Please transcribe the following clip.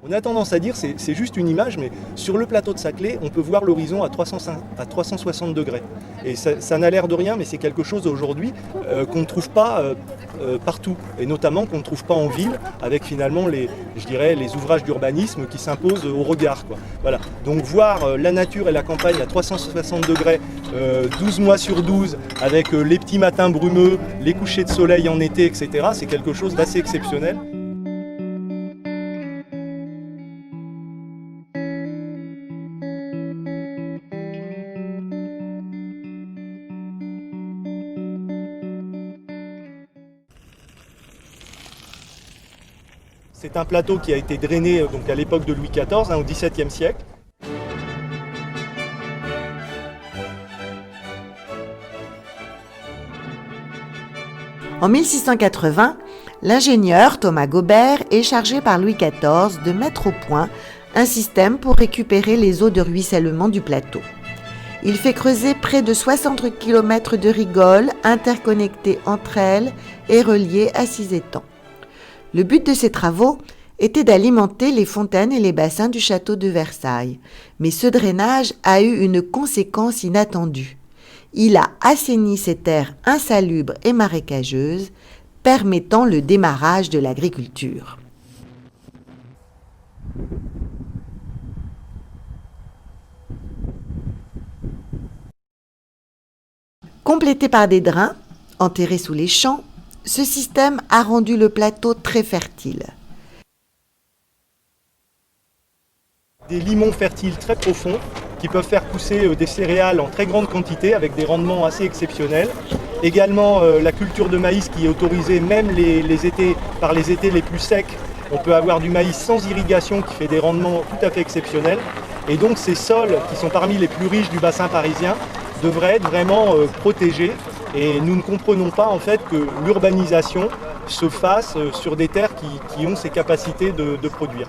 On a tendance à dire, c'est juste une image, mais sur le plateau de Saclay, on peut voir l'horizon à 360 degrés. Et ça n'a l'air de rien, mais c'est quelque chose aujourd'hui qu'on ne trouve pas partout, et notamment qu'on ne trouve pas en ville, avec finalement les ouvrages d'urbanisme qui s'imposent au regard, quoi. Voilà. Donc voir la nature et la campagne à 360 degrés, 12 mois sur 12, avec les petits matins brumeux, les couchers de soleil en été, etc., c'est quelque chose d'assez exceptionnel. C'est un plateau qui a été drainé donc à l'époque de Louis XIV, au XVIIe siècle. En 1680, l'ingénieur Thomas Gobert est chargé par Louis XIV de mettre au point un système pour récupérer les eaux de ruissellement du plateau. Il fait creuser près de 60 km de rigoles interconnectées entre elles et reliées à 6 étangs. Le but de ces travaux était d'alimenter les fontaines et les bassins du château de Versailles, mais ce drainage a eu une conséquence inattendue. Il a assaini ces terres insalubres et marécageuses, permettant le démarrage de l'agriculture. Complété par des drains, enterrés sous les champs, ce système a rendu le plateau très fertile. Des limons fertiles très profonds qui peuvent faire pousser des céréales en très grande quantité avec des rendements assez exceptionnels. Également la culture de maïs qui est autorisée même les étés, par les étés les plus secs. On peut avoir du maïs sans irrigation qui fait des rendements tout à fait exceptionnels. Et donc ces sols qui sont parmi les plus riches du bassin parisien devraient être vraiment protégés. Et nous ne comprenons pas en fait que l'urbanisation se fasse sur des terres qui ont ces capacités de produire.